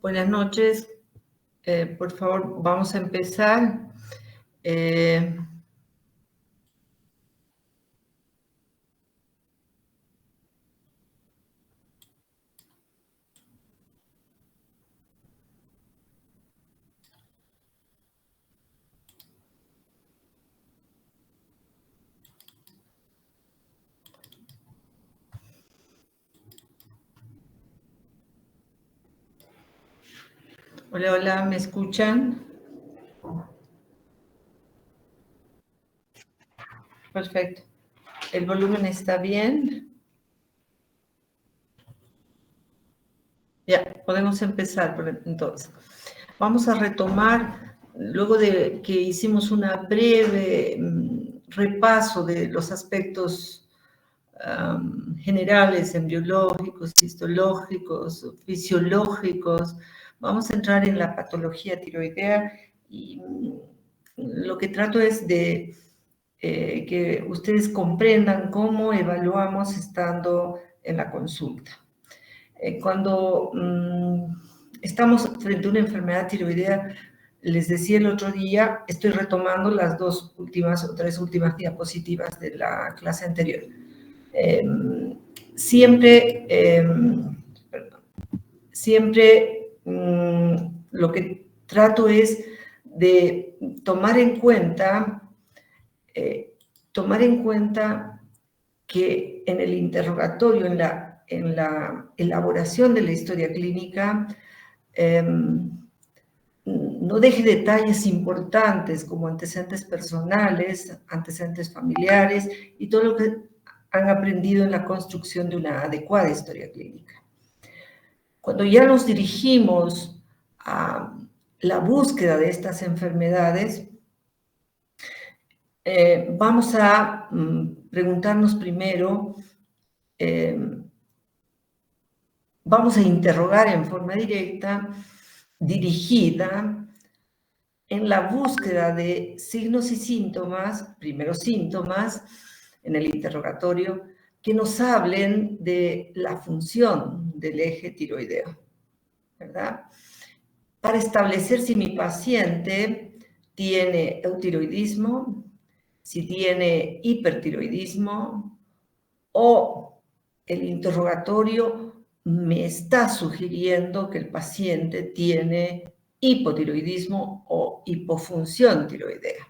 Buenas noches. Por favor, vamos a empezar. Hola, hola, ¿me escuchan? Perfecto. ¿El volumen está bien? Ya, podemos empezar entonces. Vamos a retomar, luego de que hicimos una breve repaso de los aspectos generales, embriológicos, histológicos, fisiológicos. Vamos a entrar en la patología tiroidea y lo que trato es de que ustedes comprendan cómo evaluamos estando en la consulta. Cuando estamos frente a una enfermedad tiroidea, les decía el otro día, estoy retomando las dos últimas o tres últimas diapositivas de la clase anterior. Siempre lo que trato es de tomar en cuenta que en el interrogatorio, en la elaboración de la historia clínica, no deje detalles importantes como antecedentes personales, antecedentes familiares y todo lo que han aprendido en la construcción de una adecuada historia clínica. Cuando ya nos dirigimos a la búsqueda de estas enfermedades, vamos a preguntarnos primero, vamos a interrogar en forma directa, dirigida, en la búsqueda de signos y síntomas, primero síntomas, en el interrogatorio, que nos hablen de la función del eje tiroideo, ¿verdad? Para establecer si mi paciente tiene eutiroidismo, si tiene hipertiroidismo, o el interrogatorio me está sugiriendo que el paciente tiene hipotiroidismo o hipofunción tiroidea.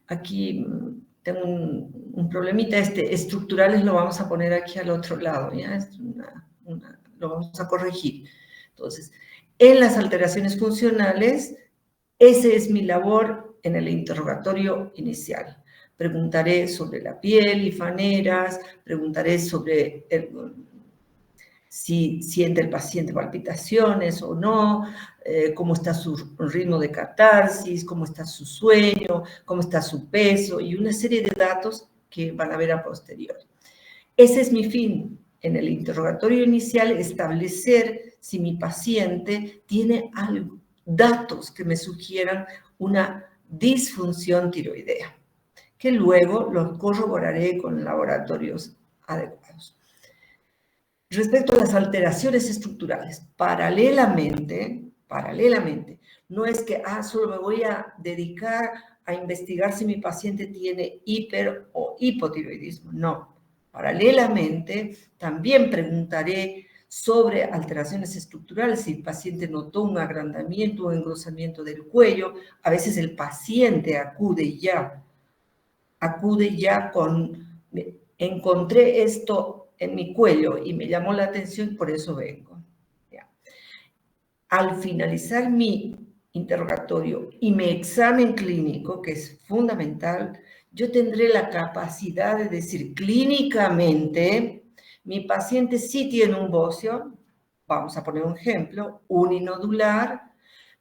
Aquí tengo un problemita, estructurales lo vamos a poner aquí al otro lado, ¿ya? Lo vamos a corregir. Entonces, en las alteraciones funcionales, esa es mi labor en el interrogatorio inicial. Preguntaré sobre la piel y faneras, preguntaré sobre si siente el paciente palpitaciones o no, cómo está su ritmo de catarsis, cómo está su sueño, cómo está su peso y una serie de datos que van a ver a posteriori. Ese es mi fin en el interrogatorio inicial, establecer si mi paciente tiene datos que me sugieran una disfunción tiroidea, que luego los corroboraré con laboratorios adecuados. Respecto a las alteraciones estructurales, paralelamente, no es que solo me voy a dedicar a investigar si mi paciente tiene hiper o hipotiroidismo, no. Paralelamente, también preguntaré sobre alteraciones estructurales, si el paciente notó un agrandamiento o engrosamiento del cuello. A veces el paciente acude ya con, encontré esto en mi cuello y me llamó la atención, por eso vengo. ¿Ya? Al finalizar mi interrogatorio y mi examen clínico, que es fundamental, yo tendré la capacidad de decir clínicamente, mi paciente sí tiene un bocio, vamos a poner un ejemplo, uninodular,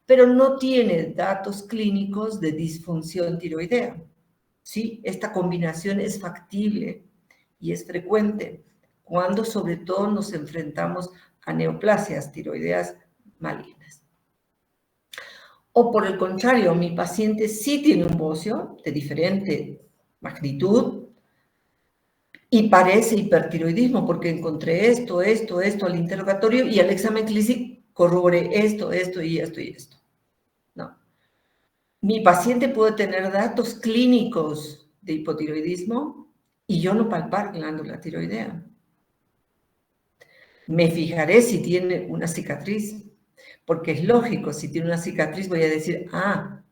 pero no tiene datos clínicos de disfunción tiroidea. ¿Sí? Esta combinación es factible y es frecuente cuando sobre todo nos enfrentamos a neoplasias tiroideas malignas. O por el contrario, mi paciente sí tiene un bocio de diferente magnitud, y parece hipertiroidismo porque encontré esto al interrogatorio y al examen clínico corroboré esto y esto. No. Mi paciente puede tener datos clínicos de hipotiroidismo y yo no palpar glándula tiroidea. Me fijaré si tiene una cicatriz, porque es lógico, si tiene una cicatriz voy a decir,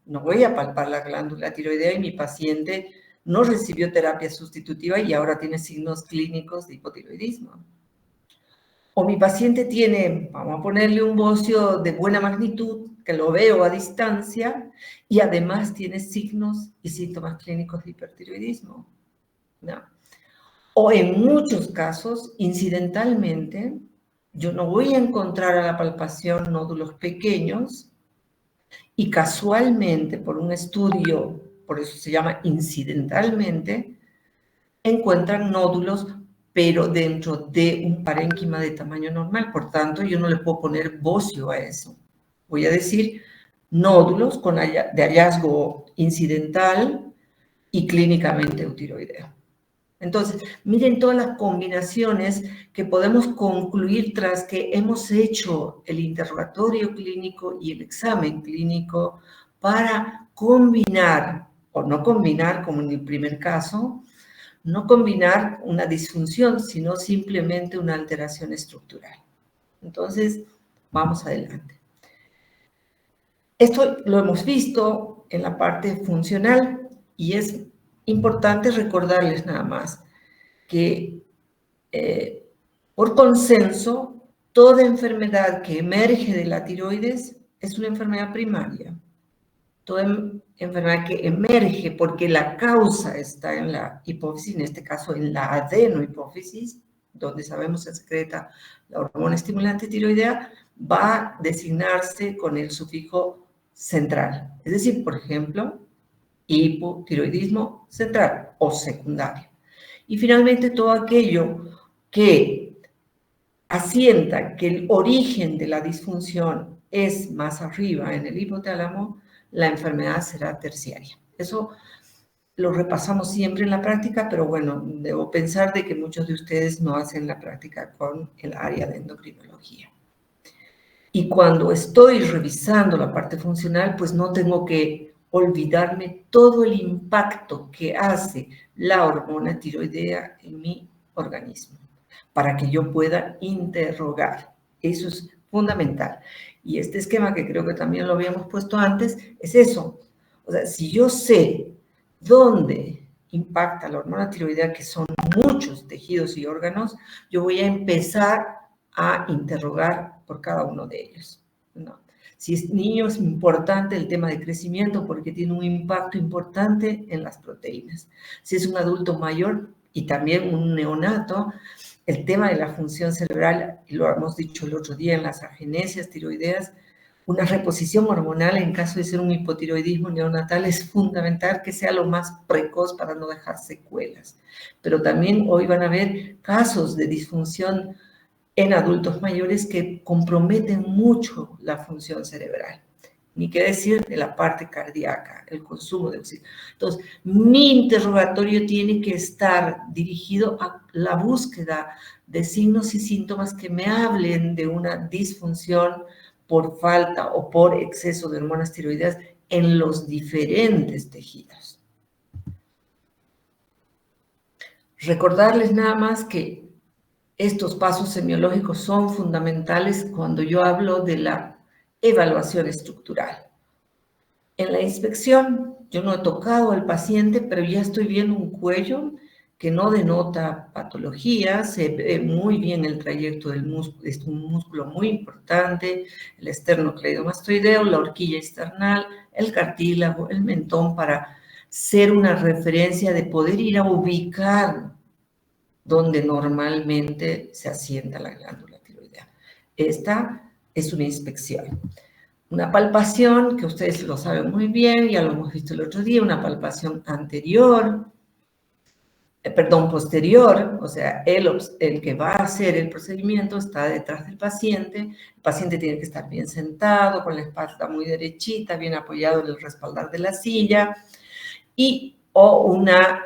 no voy a palpar la glándula tiroidea y mi paciente no recibió terapia sustitutiva y ahora tiene signos clínicos de hipotiroidismo. O mi paciente tiene, vamos a ponerle un bocio de buena magnitud, que lo veo a distancia, y además tiene signos y síntomas clínicos de hipertiroidismo. ¿No? O en muchos casos, incidentalmente, yo no voy a encontrar a la palpación nódulos pequeños y casualmente, por un estudio, por eso se llama incidentalmente, encuentran nódulos, pero dentro de un parénquima de tamaño normal. Por tanto, yo no le puedo poner bocio a eso. Voy a decir nódulos de hallazgo incidental y clínicamente eutiroideo. Entonces, miren todas las combinaciones que podemos concluir tras que hemos hecho el interrogatorio clínico y el examen clínico para combinar, o no combinar como en el primer caso, no combinar una disfunción, sino simplemente una alteración estructural. Entonces, vamos adelante. Esto lo hemos visto en la parte funcional y es importante recordarles nada más que por consenso, toda enfermedad que emerge de la tiroides es una enfermedad primaria. Toda enfermedad que emerge porque la causa está en la hipófisis, en este caso en la adenohipófisis, donde sabemos se secreta la hormona estimulante tiroidea, va a designarse con el sufijo central. Es decir, por ejemplo, hipotiroidismo central o secundario. Y finalmente, todo aquello que asienta que el origen de la disfunción es más arriba en el hipotálamo, la enfermedad será terciaria. Eso lo repasamos siempre en la práctica, pero bueno, debo pensar de que muchos de ustedes no hacen la práctica con el área de endocrinología. Y cuando estoy revisando la parte funcional, pues no tengo que olvidarme todo el impacto que hace la hormona tiroidea en mi organismo, para que yo pueda interrogar. Eso es fundamental. Y este esquema, que creo que también lo habíamos puesto antes, es eso. O sea, si yo sé dónde impacta la hormona tiroidea, que son muchos tejidos y órganos, yo voy a empezar a interrogar por cada uno de ellos. ¿No? Si es niño, es importante el tema de crecimiento porque tiene un impacto importante en las proteínas. Si es un adulto mayor y también un neonato, el tema de la función cerebral, y lo hemos dicho el otro día en las agenesias tiroideas, una reposición hormonal en caso de ser un hipotiroidismo neonatal es fundamental que sea lo más precoz para no dejar secuelas. Pero también hoy van a haber casos de disfunción en adultos mayores que comprometen mucho la función cerebral. Ni qué decir de la parte cardíaca, el consumo de oxígeno. Entonces, mi interrogatorio tiene que estar dirigido a la búsqueda de signos y síntomas que me hablen de una disfunción por falta o por exceso de hormonas tiroideas en los diferentes tejidos. Recordarles nada más que estos pasos semiológicos son fundamentales cuando yo hablo de la evaluación estructural. En la inspección, yo no he tocado al paciente, pero ya estoy viendo un cuello que no denota patología, se ve muy bien el trayecto del músculo, es un músculo muy importante, el esternocleidomastoideo, la horquilla external, el cartílago, el mentón, para ser una referencia de poder ir a ubicar donde normalmente se asienta la glándula tiroidea. Esta es una inspección. Una palpación, que ustedes lo saben muy bien, ya lo hemos visto el otro día, una palpación posterior, o sea, el que va a hacer el procedimiento está detrás del paciente, el paciente tiene que estar bien sentado, con la espalda muy derechita, bien apoyado en el respaldar de la silla, o una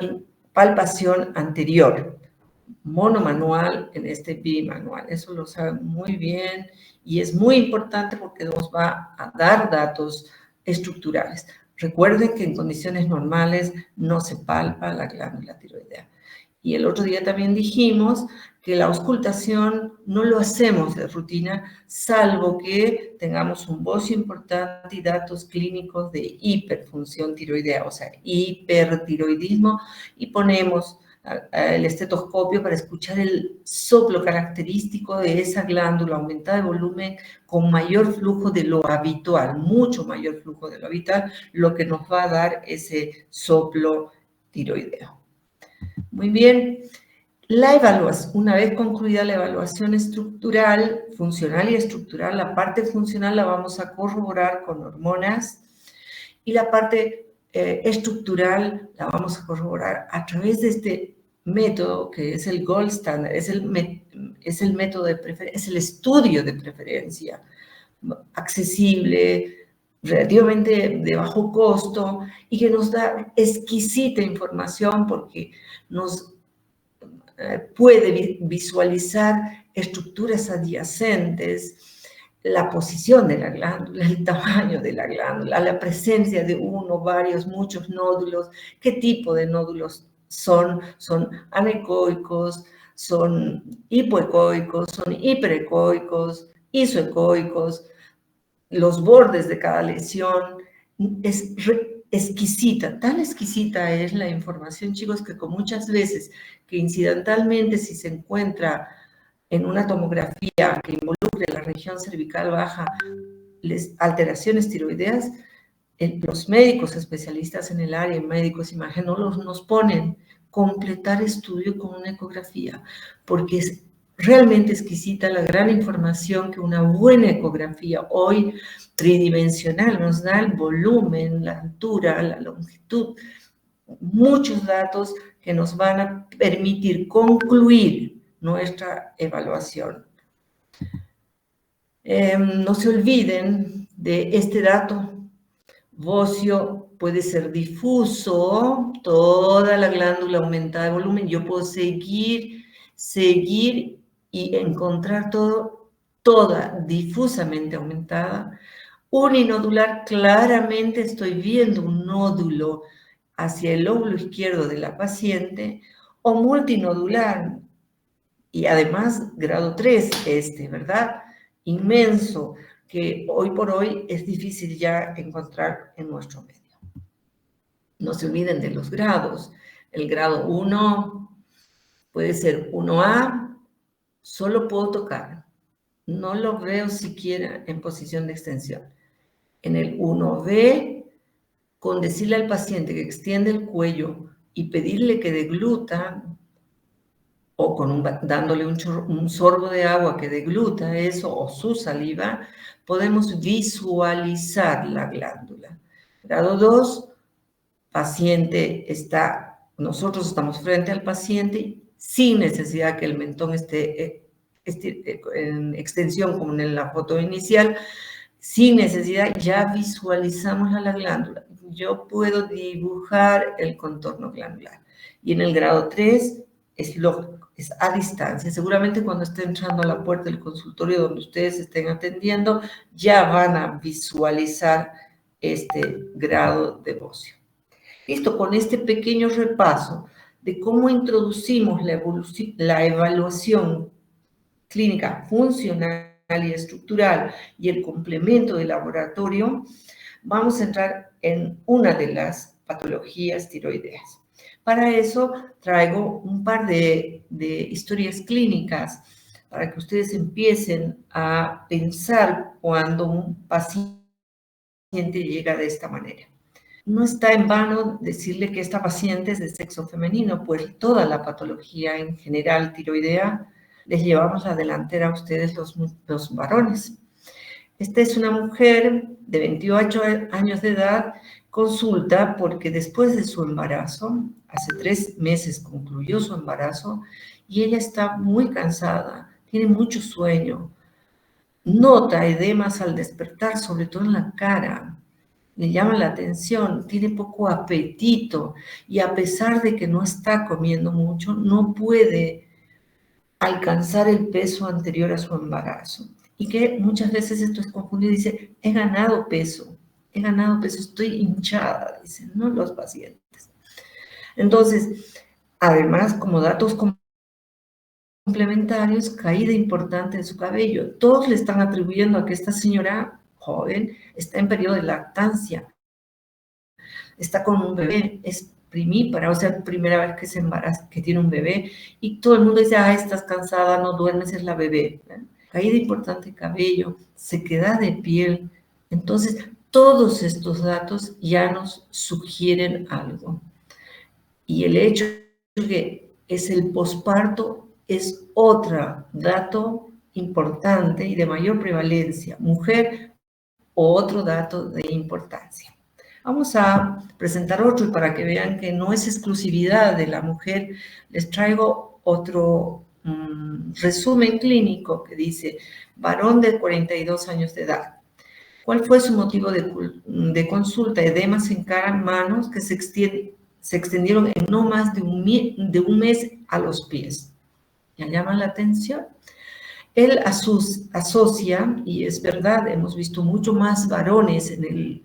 palpación anterior. monomanual en este bimanual. Eso lo saben muy bien y es muy importante porque nos va a dar datos estructurales. Recuerden que en condiciones normales no se palpa la glándula tiroidea. Y el otro día también dijimos que la auscultación no lo hacemos de rutina, salvo que tengamos un bocio importante y datos clínicos de hiperfunción tiroidea, o sea, hipertiroidismo, y ponemos el estetoscopio para escuchar el soplo característico de esa glándula aumentada de volumen con mayor flujo de lo habitual, mucho mayor flujo de lo habitual, lo que nos va a dar ese soplo tiroideo. Muy bien. La evaluación, una vez concluida la evaluación estructural, funcional y estructural, la parte funcional la vamos a corroborar con hormonas y la parte estructural la vamos a corroborar a través de este método que es el gold standard, es el método de preferencia, es el estudio de preferencia, accesible, relativamente de bajo costo y que nos da exquisita información porque nos puede visualizar estructuras adyacentes, la posición de la glándula, el tamaño de la glándula, la presencia de uno, varios, muchos nódulos, qué tipo de nódulos son anecoicos, son hipoecoicos, son hiperecoicos, isoecoicos, los bordes de cada lesión. Es exquisita, tan exquisita es la información, chicos, que con muchas veces que incidentalmente si se encuentra en una tomografía que involucre la región cervical baja alteraciones tiroideas, los médicos especialistas en el área, médicos imagenólogos, nos ponen completar estudio con una ecografía, porque es realmente exquisita la gran información que una buena ecografía hoy tridimensional nos da: el volumen, la altura, la longitud, muchos datos que nos van a permitir concluir nuestra evaluación. No se olviden de este dato. Bocio puede ser difuso, toda la glándula aumentada de volumen. Yo puedo seguir y encontrar toda difusamente aumentada. Uninodular, claramente estoy viendo un nódulo hacia el lóbulo izquierdo de la paciente, o multinodular, y además grado 3, ¿verdad? Inmenso, que hoy por hoy es difícil ya encontrar en nuestro medio. No se olviden de los grados. El grado 1 puede ser 1A, solo puedo tocar, no lo veo siquiera en posición de extensión. En el 1B, con decirle al paciente que extiende el cuello y pedirle que degluta, o dándole un sorbo de agua que degluta eso, o su saliva, podemos visualizar la glándula. Grado 2, nosotros estamos frente al paciente sin necesidad que el mentón esté en extensión como en la foto inicial, sin necesidad, ya visualizamos a la glándula. Yo puedo dibujar el contorno glandular. Y en el grado 3 es lógico, es a distancia. Seguramente cuando esté entrando a la puerta del consultorio donde ustedes estén atendiendo, ya van a visualizar este grado de bocio. Listo, con este pequeño repaso de cómo introducimos la evaluación clínica funcional y estructural y el complemento de laboratorio, vamos a entrar en una de las patologías tiroideas. Para eso traigo un par de historias clínicas para que ustedes empiecen a pensar cuando un paciente llega de esta manera. No está en vano decirle que esta paciente es de sexo femenino, pues toda la patología en general tiroidea les llevamos a la delantera a ustedes los varones. Esta es una mujer de 28 años de edad, consulta porque después de su embarazo, hace 3 meses concluyó su embarazo, y ella está muy cansada, tiene mucho sueño, nota edemas al despertar, sobre todo en la cara, le llama la atención, tiene poco apetito y a pesar de que no está comiendo mucho, no puede alcanzar el peso anterior a su embarazo. Y que muchas veces esto es confundido, dice, he ganado peso, estoy hinchada, dicen, ¿no? Los pacientes. Entonces, además, como datos complementarios, caída importante de su cabello. Todos le están atribuyendo a que esta señora joven está en periodo de lactancia, está con un bebé, es primípara, o sea, primera vez que se embaraza, que tiene un bebé, y todo el mundo dice, estás cansada, no duermes, es la bebé. Caída importante de cabello, sequedad de piel. Entonces, todos estos datos ya nos sugieren algo. Y el hecho de que es el posparto es otro dato importante y de mayor prevalencia. Mujer, otro dato de importancia. Vamos a presentar otro y para que vean que no es exclusividad de la mujer, les traigo otro resumen clínico que dice, varón de 42 años de edad. ¿Cuál fue su motivo de consulta? Edemas en cara, manos que se extendieron en no más de un mes a los pies. ¿Ya llaman la atención? Él asocia, y es verdad, hemos visto mucho más varones en el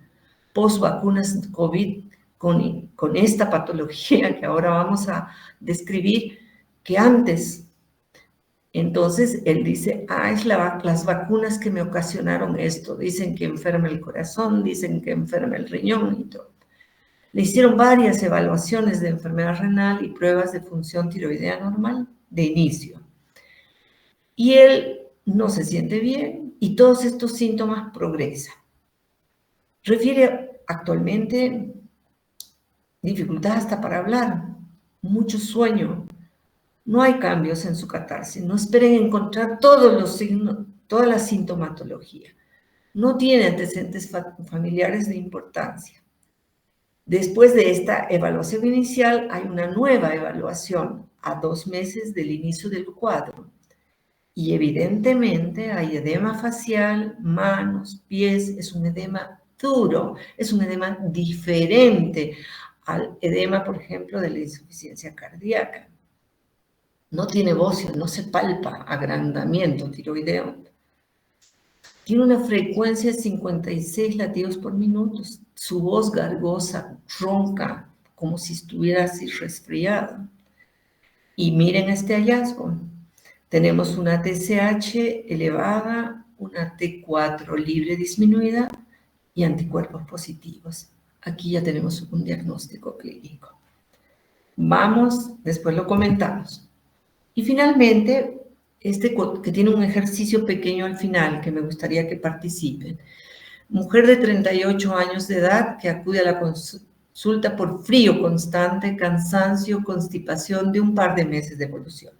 post-vacunas COVID con esta patología que ahora vamos a describir que antes. Entonces, él dice, es las vacunas que me ocasionaron esto. Dicen que enferma el corazón, dicen que enferma el riñón y todo. Le hicieron varias evaluaciones de enfermedad renal y pruebas de función tiroidea normal de inicio. Y él no se siente bien y todos estos síntomas progresan. Refiere actualmente dificultad hasta para hablar, mucho sueño. No hay cambios en su catarsis. No esperen encontrar todos los signos, toda la sintomatología. No tiene antecedentes familiares de importancia. Después de esta evaluación inicial, hay una nueva evaluación a 2 meses del inicio del cuadro. Y evidentemente hay edema facial, manos, pies, es un edema duro, es un edema diferente al edema, por ejemplo, de la insuficiencia cardíaca. No tiene bocio, no se palpa agrandamiento tiroideo. Tiene una frecuencia de 56 latidos por minuto. Su voz gargosa, ronca, como si estuviera así resfriada. Y miren este hallazgo. Tenemos una TSH elevada, una T4 libre disminuida y anticuerpos positivos. Aquí ya tenemos un diagnóstico clínico. Vamos, después lo comentamos. Y finalmente, que tiene un ejercicio pequeño al final, que me gustaría que participen. Mujer de 38 años de edad que acude a la consulta por frío constante, cansancio, constipación de un par de meses de evolución.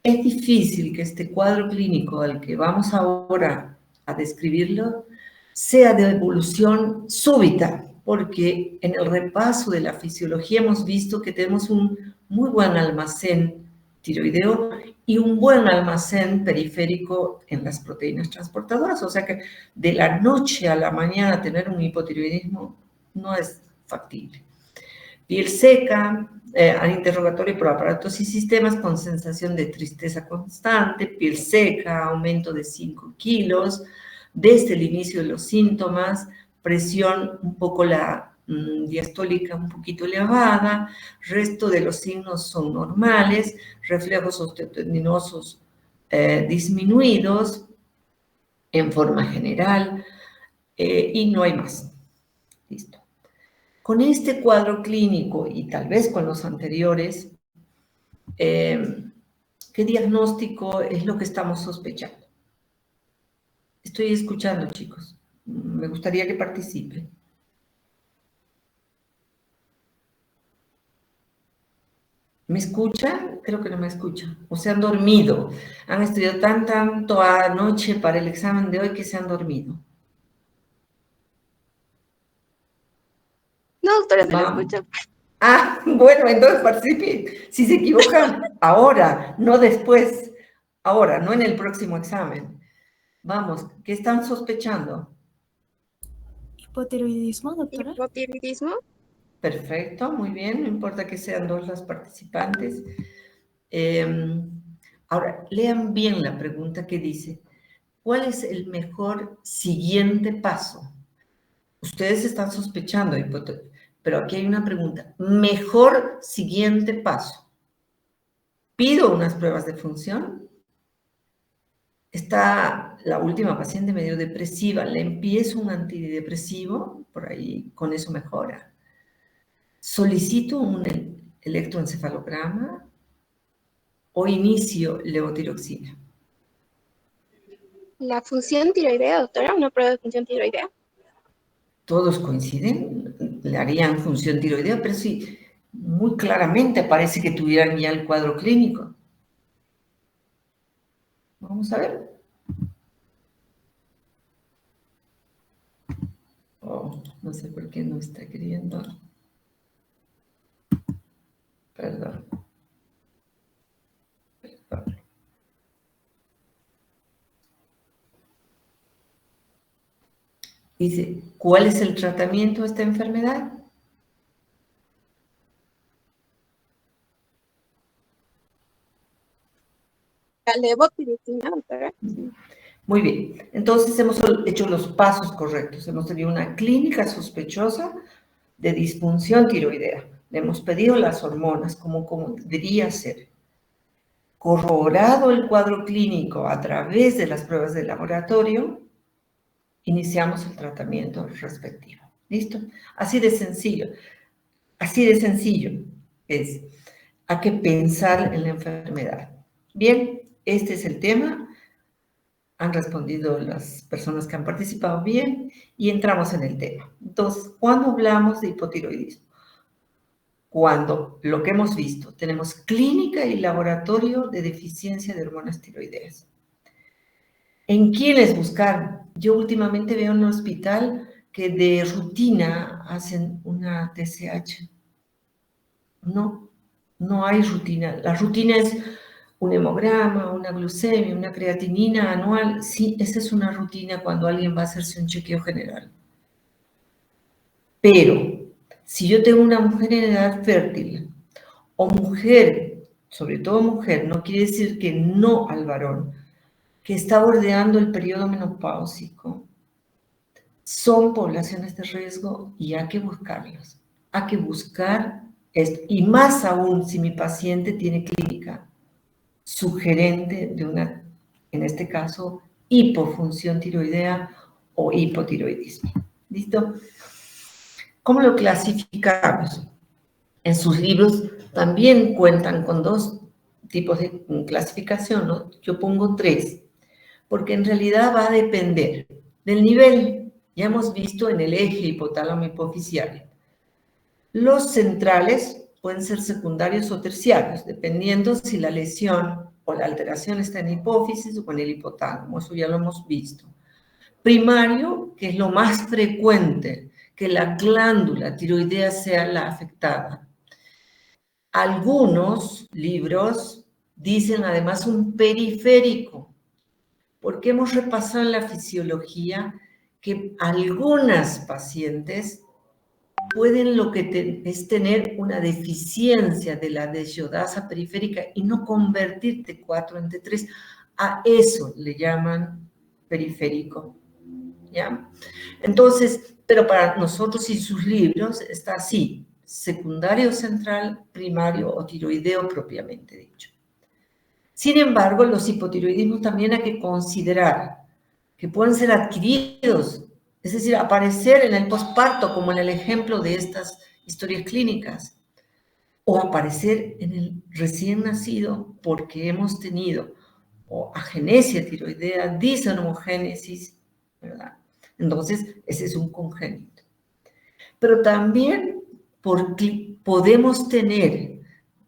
Es difícil que este cuadro clínico al que vamos ahora a describirlo sea de evolución súbita, porque en el repaso de la fisiología hemos visto que tenemos un muy buen almacén tiroideo y un buen almacén periférico en las proteínas transportadoras, o sea que de la noche a la mañana tener un hipotiroidismo no es factible. Piel seca, al interrogatorio por aparatos y sistemas con sensación de tristeza constante, piel seca, aumento de 5 kilos, desde el inicio de los síntomas, presión un poco diastólica un poquito elevada, resto de los signos son normales, reflejos osteotendinosos disminuidos en forma general y no hay más. Listo. Con este cuadro clínico y tal vez con los anteriores, ¿qué diagnóstico es lo que estamos sospechando? Estoy escuchando, chicos. Me gustaría que participen. ¿Me escuchan? Creo que no me escuchan. O se han dormido. Han estudiado tanto anoche para el examen de hoy que se han dormido. No, doctora, se lo escucho. Bueno, entonces participen. Si se equivocan, ahora, no después. Ahora, no en el próximo examen. Vamos, ¿qué están sospechando? Hipotiroidismo, doctora. ¿Hipotiroidismo? Perfecto, muy bien, no importa que sean dos las participantes. Ahora, lean bien la pregunta que dice, ¿cuál es el mejor siguiente paso? Ustedes están sospechando, pero aquí hay una pregunta. Mejor siguiente paso. ¿Pido unas pruebas de función? Está la última paciente medio depresiva, le empiezo un antidepresivo, por ahí con eso mejora. ¿Solicito un electroencefalograma o inicio levotiroxina? La función tiroidea, doctora, una prueba de función tiroidea. Todos coinciden, le harían función tiroidea, pero sí, muy claramente parece que tuvieran ya el cuadro clínico. Vamos a ver. Oh, no sé por qué no está queriendo. Perdón. Dice, ¿cuál es el tratamiento de esta enfermedad? La levotiroxina, doctora. Muy bien, entonces hemos hecho los pasos correctos. Hemos tenido una clínica sospechosa de disfunción tiroidea. Le hemos pedido las hormonas como debería ser. Corroborado el cuadro clínico a través de las pruebas de laboratorio, iniciamos el tratamiento respectivo. ¿Listo? Así de sencillo. Así de sencillo es. Hay que pensar en la enfermedad. Bien, este es el tema. Han respondido las personas que han participado bien y entramos en el tema. Entonces, ¿cuándo hablamos de hipotiroidismo? Cuando lo que hemos visto, tenemos clínica y laboratorio de deficiencia de hormonas tiroideas. ¿En quiénes buscar? Yo últimamente veo en un hospital que de rutina hacen una TSH. No, no hay rutina. La rutina es un hemograma, una glucemia, una creatinina anual. Sí, esa es una rutina cuando alguien va a hacerse un chequeo general. Pero, si yo tengo una mujer en edad fértil, o mujer, sobre todo mujer, no quiere decir que no al varón, que está bordeando el periodo menopáusico, son poblaciones de riesgo y hay que buscarlas. Hay que buscar esto. Y más aún si mi paciente tiene clínica sugerente de una, en este caso, hipofunción tiroidea o hipotiroidismo. ¿Listo? ¿Cómo lo clasificamos? En sus libros también cuentan con dos tipos de clasificación, ¿no? Yo pongo 3, porque en realidad va a depender del nivel. Ya hemos visto en el eje hipotálamo hipofisiario. Los centrales pueden ser secundarios o terciarios, dependiendo si la lesión o la alteración está en hipófisis o en el hipotálamo, eso ya lo hemos visto. Primario, que es lo más frecuente, que la glándula tiroidea sea la afectada. Algunos libros dicen además un periférico, porque hemos repasado en la fisiología que algunas pacientes pueden lo que es tener una deficiencia de la desyodasa periférica y no convertir T4 en T3. A eso le llaman periférico. ¿Ya? Entonces, pero para nosotros y sus libros está así, secundario central, primario o tiroideo propiamente dicho. Sin embargo, los hipotiroidismos también hay que considerar que pueden ser adquiridos, es decir, aparecer en el posparto, como en el ejemplo de estas historias clínicas, o aparecer en el recién nacido porque hemos tenido o agenesia tiroidea, disarmogénesis, ¿verdad? Entonces, ese es un congénito. Pero también podemos tener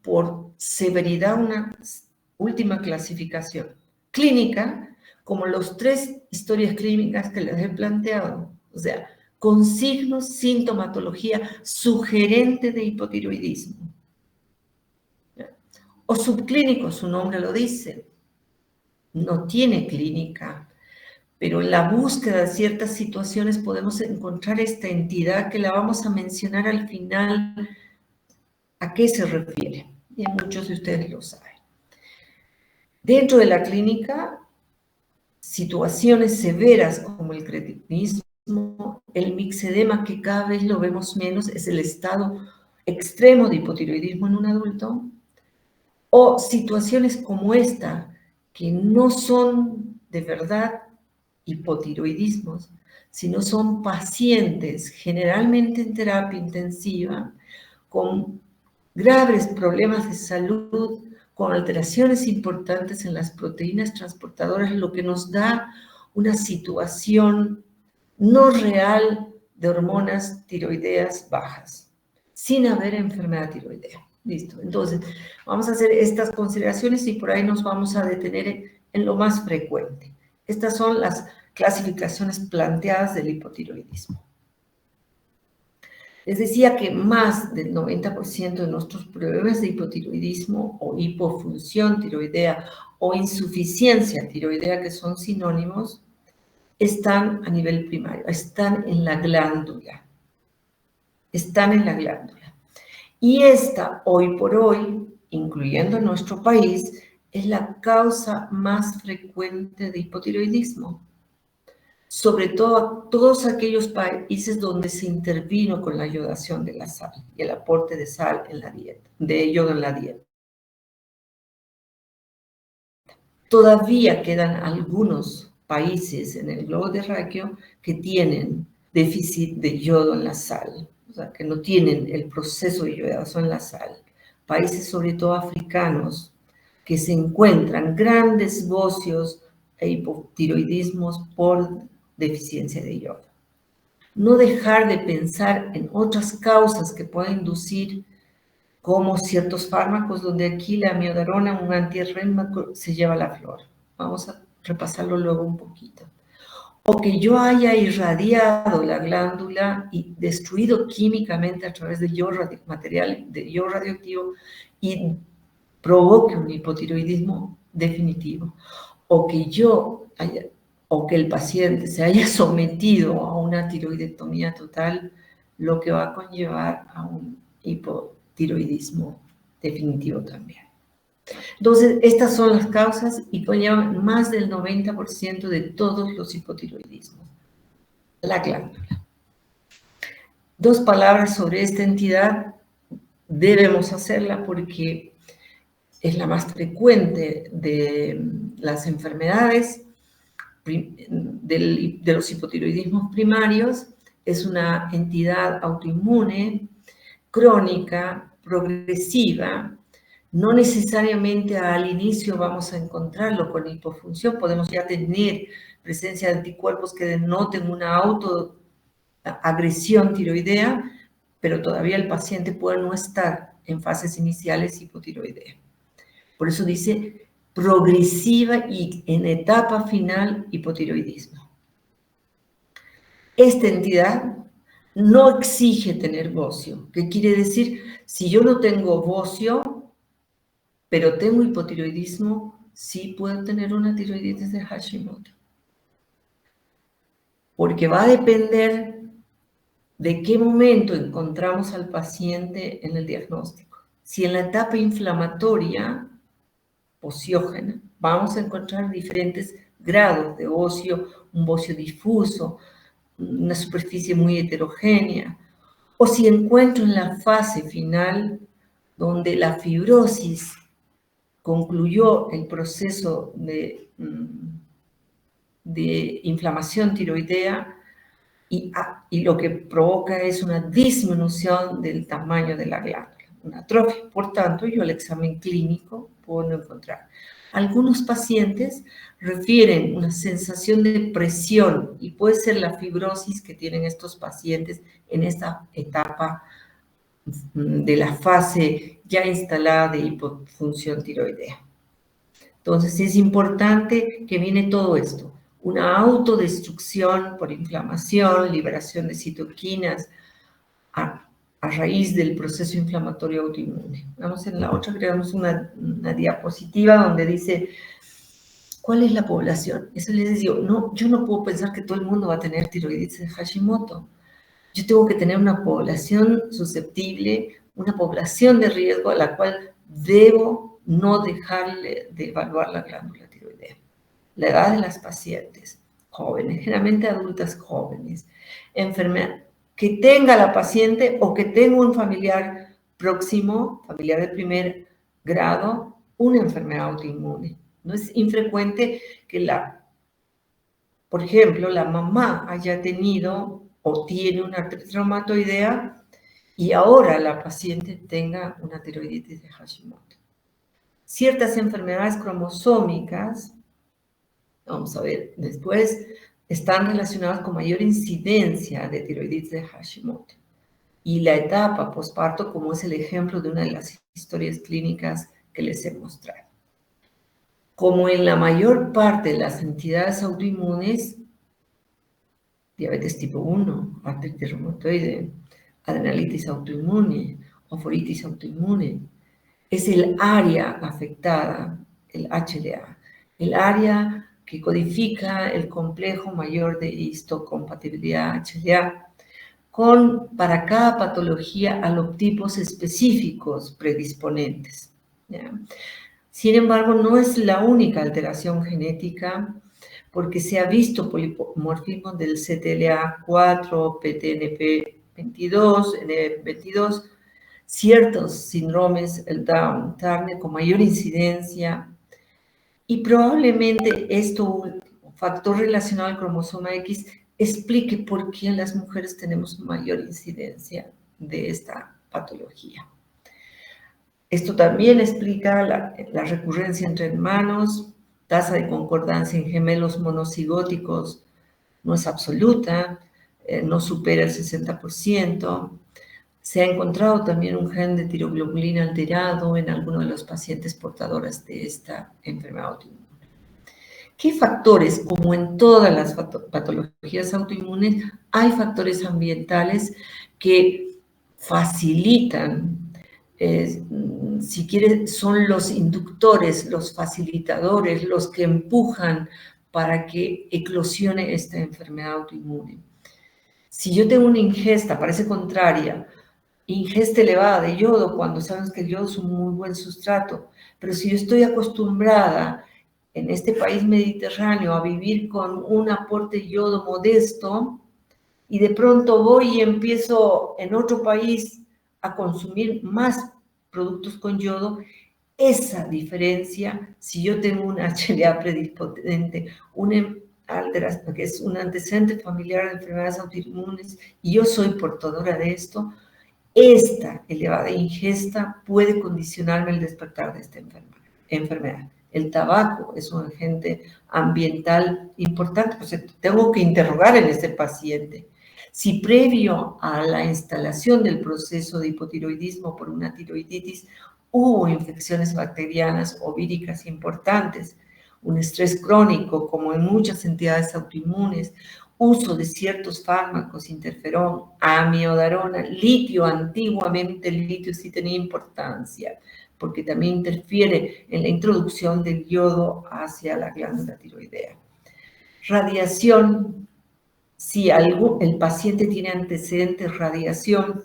por severidad una última clasificación clínica, como los 3 historias clínicas que les he planteado, o sea, con signos, sintomatología sugerente de hipotiroidismo. O subclínico, su nombre lo dice, no tiene clínica, pero en la búsqueda de ciertas situaciones podemos encontrar esta entidad que la vamos a mencionar al final. ¿A qué se refiere? Y muchos de ustedes lo saben. Dentro de la clínica, situaciones severas como el cretinismo, el mixedema, que cada vez lo vemos menos, es el estado extremo de hipotiroidismo en un adulto, o situaciones como esta, que no son de verdad hipotiroidismos, sino son pacientes, generalmente en terapia intensiva, con graves problemas de salud, con alteraciones importantes en las proteínas transportadoras, lo que nos da una situación no real de hormonas tiroideas bajas, sin haber enfermedad tiroidea. Listo. Entonces, vamos a hacer estas consideraciones y por ahí nos vamos a detener en lo más frecuente. Estas son las clasificaciones planteadas del hipotiroidismo. Les decía que más del 90% de nuestros problemas de hipotiroidismo o hipofunción tiroidea o insuficiencia tiroidea, que son sinónimos, están a nivel primario, están en la glándula. Están en la glándula. Y esta, hoy por hoy, incluyendo en nuestro país, es la causa más frecuente de hipotiroidismo. Sobre todo todos aquellos países donde se intervino con la yodación de la sal y el aporte de sal en la dieta, de yodo en la dieta. Todavía quedan algunos países en el globo terráqueo que tienen déficit de yodo en la sal, o sea, que no tienen el proceso de yodación en la sal. Países sobre todo africanos que se encuentran grandes bocios e hipotiroidismos por deficiencia de yodo. No dejar de pensar en otras causas que pueden inducir, como ciertos fármacos, donde aquí la amiodarona, un antirréumaco, se lleva la flor. Vamos a repasarlo luego un poquito. O que yo haya irradiado la glándula y destruido químicamente a través de material de yodo radioactivo y provoque un hipotiroidismo definitivo. O que el paciente se haya sometido a una tiroidectomía total, lo que va a conllevar a un hipotiroidismo definitivo también. Entonces, estas son las causas y conllevan más del 90% de todos los hipotiroidismos. La glándula. Dos palabras sobre esta entidad. Debemos hacerla porque es la más frecuente de las enfermedades de los hipotiroidismos primarios. Es una entidad autoinmune, crónica, progresiva. No necesariamente al inicio vamos a encontrarlo con hipofunción, podemos ya tener presencia de anticuerpos que denoten una autoagresión tiroidea, pero todavía el paciente puede no estar en fases iniciales hipotiroidea. Por eso dice progresiva y en etapa final hipotiroidismo. Esta entidad no exige tener bocio. ¿Qué quiere decir? Si yo no tengo bocio, pero tengo hipotiroidismo, sí puedo tener una tiroiditis de Hashimoto. Porque va a depender de qué momento encontramos al paciente en el diagnóstico. Si en la etapa inflamatoria, ociógena, vamos a encontrar diferentes grados de bocio, un bocio difuso, una superficie muy heterogénea, o si encuentro en la fase final donde la fibrosis concluyó el proceso de inflamación tiroidea y lo que provoca es una disminución del tamaño de la glándula, una atrofia. Por tanto, yo el examen clínico puedo no encontrar. Algunos pacientes refieren una sensación de presión y puede ser la fibrosis que tienen estos pacientes en esta etapa de la fase ya instalada de hipofunción tiroidea. Entonces, es importante que viene todo esto, una autodestrucción por inflamación, liberación de citoquinas a raíz del proceso inflamatorio autoinmune. Vamos en la otra, creamos una diapositiva donde dice, ¿cuál es la población? Eso les digo, no, yo no puedo pensar que todo el mundo va a tener tiroiditis de Hashimoto. Yo tengo que tener una población susceptible, una población de riesgo a la cual debo no dejarle de evaluar la glándula tiroidea. La edad de las pacientes, jóvenes, generalmente adultas jóvenes, enfermedad que tenga la paciente o que tenga un familiar próximo, familiar de primer grado, una enfermedad autoinmune. No es infrecuente que por ejemplo, la mamá haya tenido o tiene una artritis reumatoidea y ahora la paciente tenga una tiroiditis de Hashimoto. Ciertas enfermedades cromosómicas, vamos a ver después, están relacionadas con mayor incidencia de tiroiditis de Hashimoto. Y la etapa posparto, como es el ejemplo de una de las historias clínicas que les he mostrado. Como en la mayor parte de las entidades autoinmunes, diabetes tipo 1, artritis reumatoide, adrenalitis autoinmune, oforitis autoinmune, es el área afectada, el HLA, el área que codifica el complejo mayor de histocompatibilidad HLA, para cada patología aloptipos específicos predisponentes. ¿Ya? Sin embargo, no es la única alteración genética, porque se ha visto polimorfismo del CTLA4, PTNP22, NF22, ciertos síndromes, el Down, Turner, con mayor incidencia, y probablemente esto, factor relacionado al cromosoma X, explique por qué en las mujeres tenemos mayor incidencia de esta patología. Esto también explica la recurrencia entre hermanos, tasa de concordancia en gemelos monocigóticos no es absoluta, no supera el 60%. Se ha encontrado también un gen de tiroglobulina alterado en algunos de los pacientes portadores de esta enfermedad autoinmune. ¿Qué factores, como en todas las patologías autoinmunes, hay factores ambientales que facilitan, si quieres, son los inductores, los facilitadores, los que empujan para que eclosione esta enfermedad autoinmune? Si yo tengo una ingesta, parece contraria, ingesta elevada de yodo, cuando sabemos que el yodo es un muy buen sustrato, pero si yo estoy acostumbrada en este país mediterráneo a vivir con un aporte de yodo modesto y de pronto voy y empiezo en otro país a consumir más productos con yodo, esa diferencia, si yo tengo una HLA predisponente, una alteración, que es un antecedente familiar de enfermedades autoinmunes, y yo soy portadora de esto, esta elevada ingesta puede condicionarme el despertar de esta enfermedad. El tabaco es un agente ambiental importante, pues tengo que interrogar en este paciente si previo a la instalación del proceso de hipotiroidismo por una tiroiditis hubo infecciones bacterianas o víricas importantes, un estrés crónico como en muchas entidades autoinmunes, uso de ciertos fármacos, interferón, amiodarona, litio. Antiguamente el litio sí tenía importancia porque también interfiere en la introducción del yodo hacia la glándula tiroidea. Radiación, si el paciente tiene antecedentes de radiación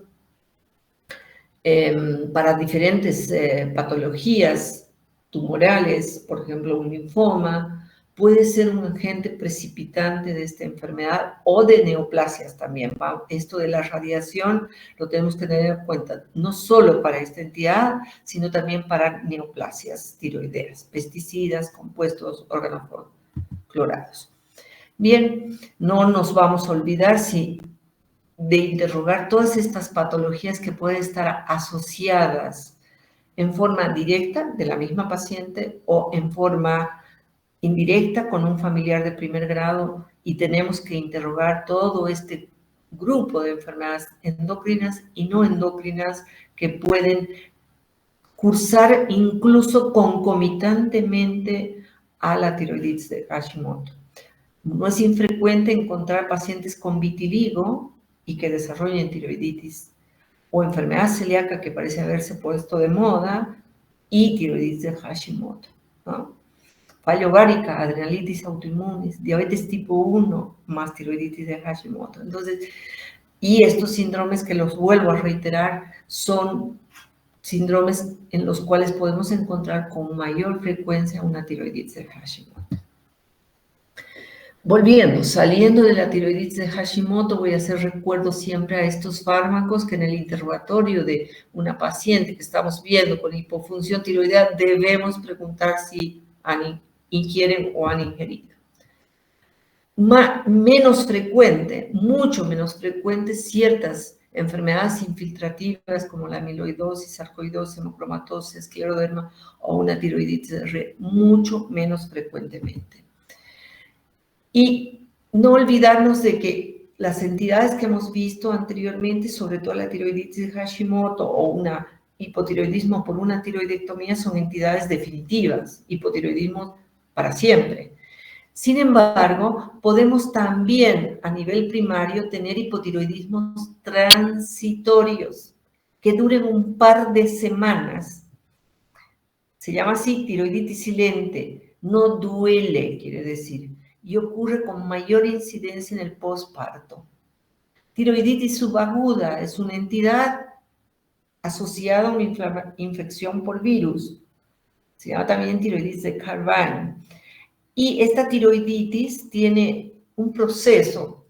para diferentes patologías tumorales, por ejemplo un linfoma, puede ser un agente precipitante de esta enfermedad o de neoplasias también. Esto de la radiación lo tenemos que tener en cuenta, no solo para esta entidad, sino también para neoplasias tiroideas, pesticidas, compuestos organoclorados. Bien, no nos vamos a olvidar de interrogar todas estas patologías que pueden estar asociadas en forma directa de la misma paciente o en forma indirecta con un familiar de primer grado, y tenemos que interrogar todo este grupo de enfermedades endocrinas y no endocrinas que pueden cursar incluso concomitantemente a la tiroiditis de Hashimoto. No es infrecuente encontrar pacientes con vitiligo y que desarrollen tiroiditis, o enfermedad celíaca que parece haberse puesto de moda y tiroiditis de Hashimoto, ¿no? Fallo ovárica, adrenalitis autoinmunes, diabetes tipo 1 más tiroiditis de Hashimoto. Entonces, y estos síndromes que los vuelvo a reiterar son síndromes en los cuales podemos encontrar con mayor frecuencia una tiroiditis de Hashimoto. Volviendo, saliendo de la tiroiditis de Hashimoto, voy a hacer recuerdo siempre a estos fármacos que en el interrogatorio de una paciente que estamos viendo con hipofunción tiroidea debemos preguntar si ingieren o han ingerido. Menos frecuente, mucho menos frecuente, ciertas enfermedades infiltrativas como la amiloidosis, sarcoidosis, hemocromatosis, escleroderma o una tiroiditis de red, mucho menos frecuentemente. Y no olvidarnos de que las entidades que hemos visto anteriormente, sobre todo la tiroiditis de Hashimoto o una hipotiroidismo por una tiroidectomía, son entidades definitivas, hipotiroidismo para siempre. Sin embargo, podemos también a nivel primario tener hipotiroidismos transitorios que duren un par de semanas. Se llama así tiroiditis silente, no duele, quiere decir, y ocurre con mayor incidencia en el posparto. Tiroiditis subaguda es una entidad asociada a una infección por virus. Se llama también tiroiditis de Carvine. Y esta tiroiditis tiene un proceso,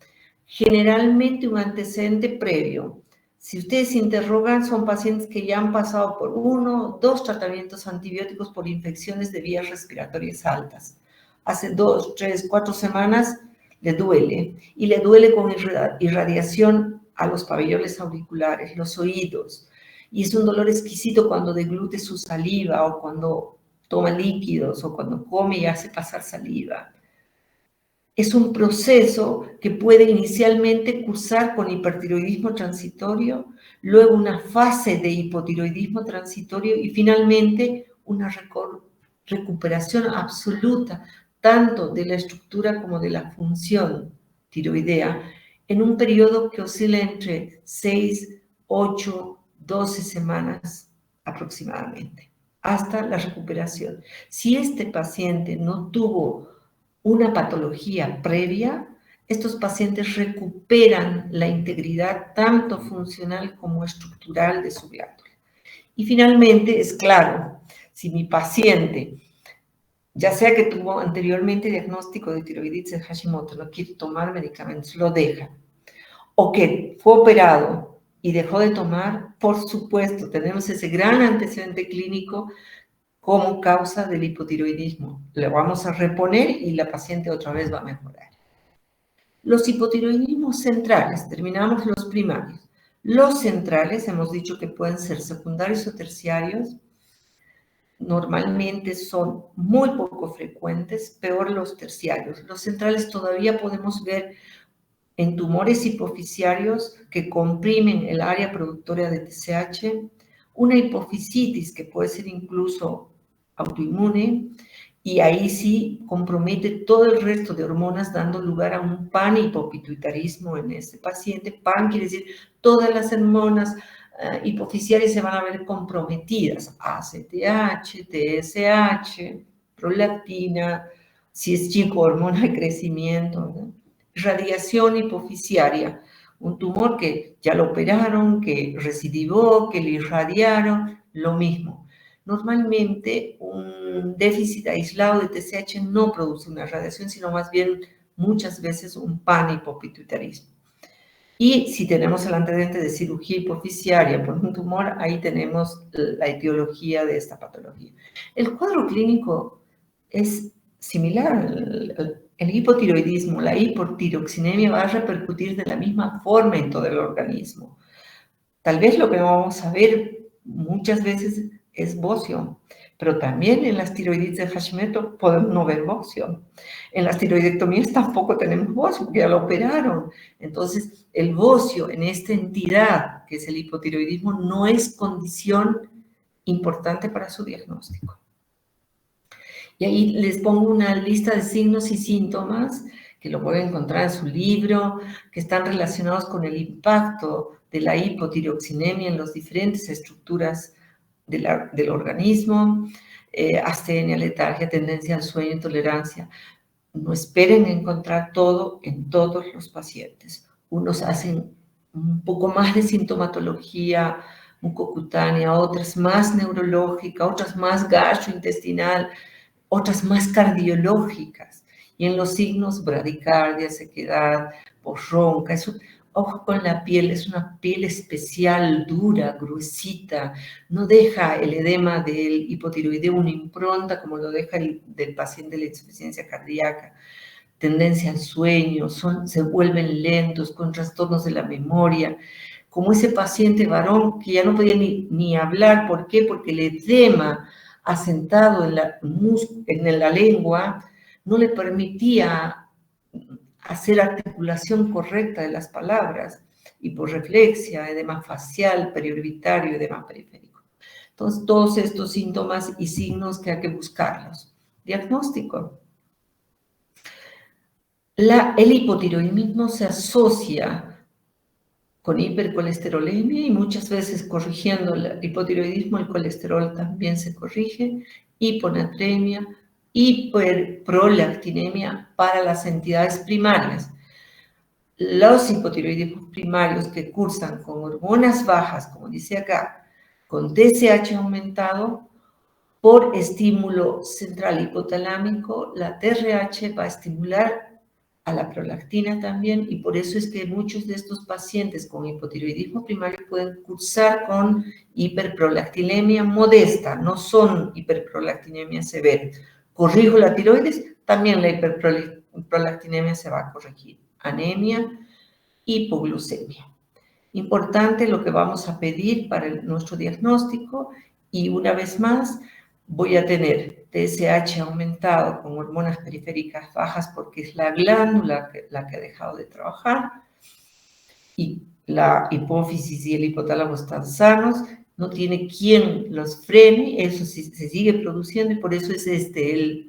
generalmente un antecedente previo. Si ustedes se interrogan, son pacientes que ya han pasado por 1 o 2 tratamientos antibióticos por infecciones de vías respiratorias altas. Hace 2, 3, 4 semanas le duele, y le duele con irradiación a los pabellones auriculares, los oídos. Y es un dolor exquisito cuando deglute su saliva o cuando toma líquidos o cuando come y hace pasar saliva. Es un proceso que puede inicialmente cursar con hipertiroidismo transitorio, luego una fase de hipotiroidismo transitorio y finalmente una recuperación absoluta tanto de la estructura como de la función tiroidea en un periodo que oscila entre 6, 8, 12 semanas aproximadamente, hasta la recuperación. Si este paciente no tuvo una patología previa, estos pacientes recuperan la integridad tanto funcional como estructural de su glándula. Y finalmente, es claro, si mi paciente, ya sea que tuvo anteriormente diagnóstico de tiroiditis de Hashimoto, no quiere tomar medicamentos, lo deja, o que fue operado y dejó de tomar, por supuesto, tenemos ese gran antecedente clínico como causa del hipotiroidismo. Le vamos a reponer y la paciente otra vez va a mejorar. Los hipotiroidismos centrales, terminamos los primarios. Los centrales, hemos dicho que pueden ser secundarios o terciarios, normalmente son muy poco frecuentes, peor los terciarios. Los centrales todavía podemos ver en tumores hipofisiarios que comprimen el área productora de TSH, una hipofisitis que puede ser incluso autoinmune, y ahí sí compromete todo el resto de hormonas, dando lugar a un panhipopituitarismo en este paciente. Pan quiere decir todas las hormonas hipofisiarias se van a ver comprometidas, ACTH, TSH, prolactina, si es chico, hormona de crecimiento, ¿no? Radiación hipofisiaria, un tumor que ya lo operaron, que recidivó, que le irradiaron, lo mismo. Normalmente un déficit aislado de TSH no produce una radiación, sino más bien muchas veces un panhipopituitarismo. Y si tenemos el antecedente de cirugía hipofisiaria por un tumor, ahí tenemos la etiología de esta patología. El cuadro clínico es similar. El hipotiroidismo, la hipotiroxinemia va a repercutir de la misma forma en todo el organismo. Tal vez lo que vamos a ver muchas veces es bocio, pero también en las tiroiditis de Hashimoto podemos no ver bocio. En las tiroidectomías tampoco tenemos bocio, porque ya lo operaron. Entonces, el bocio en esta entidad, que es el hipotiroidismo, no es condición importante para su diagnóstico. Y ahí les pongo una lista de signos y síntomas que lo pueden encontrar en su libro, que están relacionados con el impacto de la hipotiroxinemia en las diferentes estructuras del organismo, astenia, letargia, tendencia al sueño, intolerancia. No esperen encontrar todo en todos los pacientes. Unos hacen un poco más de sintomatología mucocutánea, otras más neurológica, otras más gastrointestinal, otras más cardiológicas. Y en los signos, bradicardia, sequedad, voz ronca, eso, ojo con la piel, es una piel especial, dura, gruesita, no deja el edema del hipotiroideo una impronta como lo deja el del paciente de la insuficiencia cardíaca. Tendencia al sueño, se vuelven lentos, con trastornos de la memoria, como ese paciente varón que ya no podía ni hablar. ¿Por qué? Porque el edema asentado en la lengua no le permitía hacer articulación correcta de las palabras, hiporreflexia, edema facial, periorbitario, edema periférico. Entonces, todos estos síntomas y signos que hay que buscarlos. Diagnóstico. El hipotiroidismo se asocia con hipercolesterolemia y muchas veces corrigiendo el hipotiroidismo, el colesterol también se corrige, hiponatremia, hiperprolactinemia para las entidades primarias. Los hipotiroidismos primarios que cursan con hormonas bajas, como dice acá, con TSH aumentado, por estímulo central hipotalámico, la TRH va a estimular a la prolactina también, y por eso es que muchos de estos pacientes con hipotiroidismo primario pueden cursar con hiperprolactinemia modesta, no son hiperprolactinemia severa. Corrijo la tiroides, también la hiperprolactinemia se va a corregir. Anemia, hipoglucemia. Importante lo que vamos a pedir para nuestro diagnóstico, y una vez más voy a tener TSH aumentado con hormonas periféricas bajas porque es la glándula la que ha dejado de trabajar, y la hipófisis y el hipotálamo están sanos, no tiene quien los frene, eso sí, se sigue produciendo, y por eso es este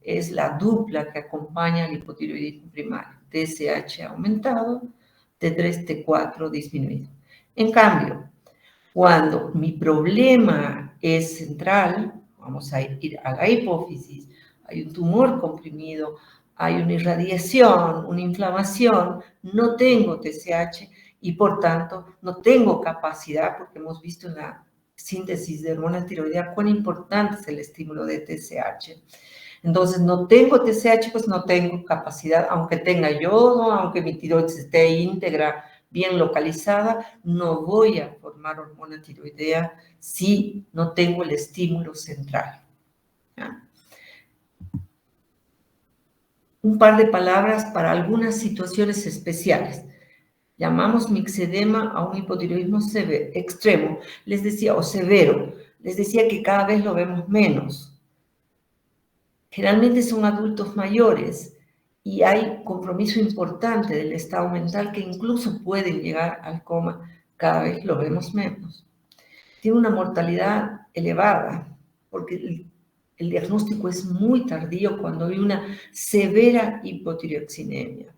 es la dupla que acompaña al hipotiroidismo primario, TSH aumentado, T3, T4 disminuido. En cambio, cuando mi problema es central, vamos a ir a la hipófisis, hay un tumor comprimido, hay una irradiación, una inflamación, no tengo TSH y por tanto no tengo capacidad, porque hemos visto en la síntesis de hormona tiroidea cuán importante es el estímulo de TSH. Entonces, no tengo TSH, pues no tengo capacidad, aunque tenga yodo, aunque mi tiroides esté íntegra, bien localizada, no voy a formar hormona tiroidea si no tengo el estímulo central. ¿Ya? Un par de palabras para algunas situaciones especiales. Llamamos mixedema a un hipotiroidismo extremo, les decía, o severo, les decía que cada vez lo vemos menos. Generalmente son adultos mayores y hay compromiso importante del estado mental que incluso pueden llegar al coma, cada vez lo vemos menos. Tiene una mortalidad elevada porque el diagnóstico es muy tardío cuando hay una severa hipotiroxinemia.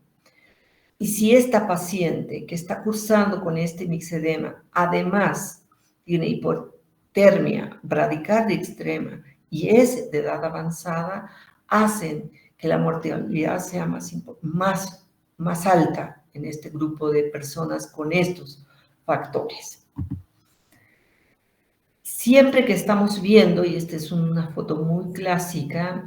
Y si esta paciente que está cursando con este mixedema además tiene hipotermia, bradicardia extrema y es de edad avanzada, hacen que la mortalidad sea más alta en este grupo de personas con estos factores. Siempre que estamos viendo, y esta es una foto muy clásica,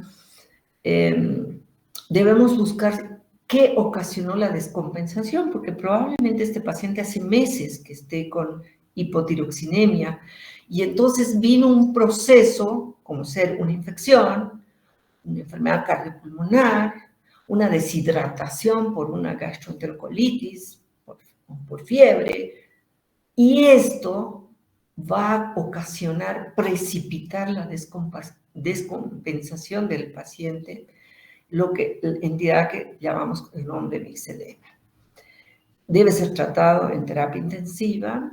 debemos buscar qué ocasionó la descompensación, porque probablemente este paciente hace meses que esté con hipotiroxinemia, y entonces vino un proceso, como ser una infección, una enfermedad cardiopulmonar, una deshidratación por una gastroenterocolitis, por fiebre, y esto va a ocasionar, precipitar la descompensación del paciente, la entidad que llamamos el nombre mixedema. Debe ser tratado en terapia intensiva.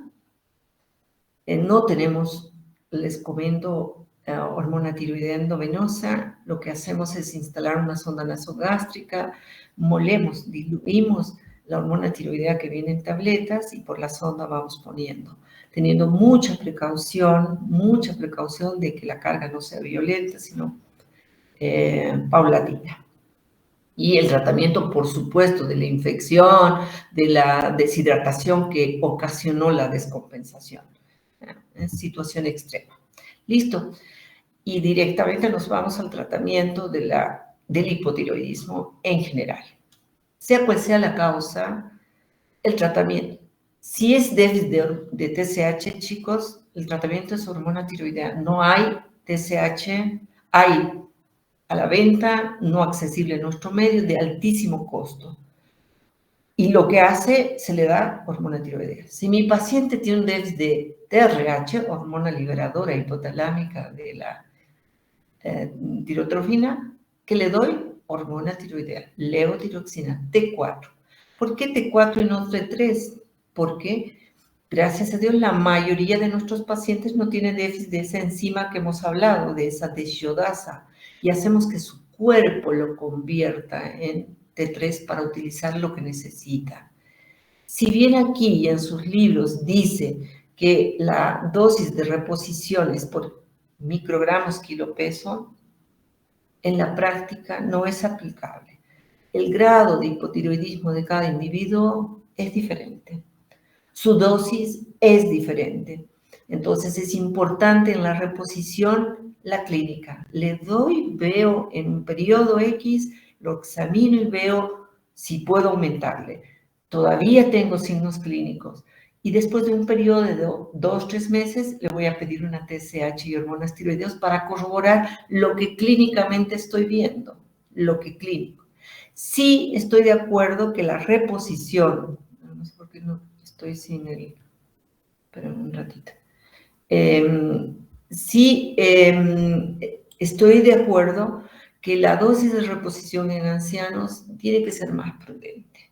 No tenemos, les comento, hormona tiroidea endovenosa. Lo que hacemos es instalar una sonda nasogástrica, molemos, diluimos la hormona tiroidea que viene en tabletas y por la sonda vamos poniendo, teniendo mucha precaución de que la carga no sea violenta, sino paulatina. Y el tratamiento, por supuesto, de la infección, de la deshidratación que ocasionó la descompensación. En situación extrema. Listo. Y directamente nos vamos al tratamiento del hipotiroidismo en general. Sea cual sea la causa, el tratamiento. Si es déficit de TSH, chicos, el tratamiento es hormona tiroidea. No hay TSH, hay a la venta, no accesible en nuestro medio, de altísimo costo. Y lo que hace, se le da hormona tiroidea. Si mi paciente tiene un déficit de TRH, hormona liberadora hipotalámica de la tirotrofina, ¿qué le doy? Hormona tiroidea, levotiroxina, T4. ¿Por qué T4 y no T3? Porque, gracias a Dios, la mayoría de nuestros pacientes no tiene déficit de esa enzima que hemos hablado, de esa deshidratación, y hacemos que su cuerpo lo convierta en T3 para utilizar lo que necesita. Si bien aquí en sus libros dice que la dosis de reposición es por microgramos kilopeso, en la práctica no es aplicable. El grado de hipotiroidismo de cada individuo es diferente. Su dosis es diferente. Entonces es importante en la reposición la clínica. Le doy, veo en un periodo X, lo examino y veo si puedo aumentarle. Todavía tengo signos clínicos. Y después de un periodo de 2, 3 meses, le voy a pedir una TSH y hormonas tiroideas para corroborar lo que clínicamente estoy viendo, lo que clínico. Sí estoy de acuerdo que la reposición, no sé por qué no estoy sin el, pero un ratito. Sí, estoy de acuerdo que la dosis de reposición en ancianos tiene que ser más prudente.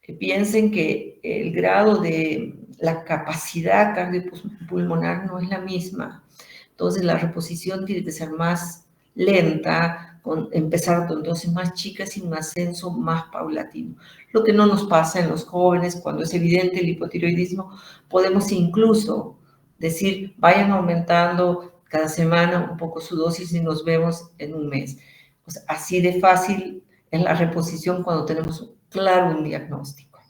Que piensen que el grado de la capacidad cardiopulmonar no es la misma. Entonces, la reposición tiene que ser más lenta, empezar con dosis más chicas y un ascenso más paulatino. Lo que no nos pasa en los jóvenes, cuando es evidente el hipotiroidismo, podemos incluso decir, vayan aumentando cada semana un poco su dosis y nos vemos en un mes. O sea, así de fácil es la reposición cuando tenemos claro un diagnóstico.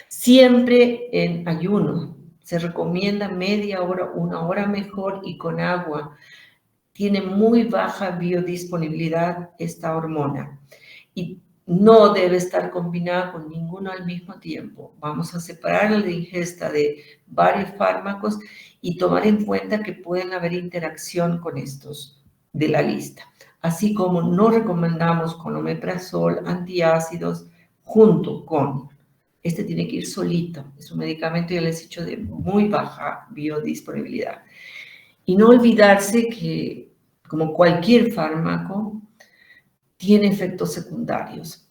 Siempre en ayuno. Se recomienda media hora, 1 hora mejor y con agua. Tiene muy baja biodisponibilidad esta hormona y no debe estar combinada con ninguno al mismo tiempo. Vamos a separar la ingesta de varios fármacos y tomar en cuenta que pueden haber interacción con estos de la lista. Así como no recomendamos con omeprazol, antiácidos, junto con, este tiene que ir solito, es un medicamento, ya les he dicho, de muy baja biodisponibilidad. Y no olvidarse que, como cualquier fármaco, tiene efectos secundarios.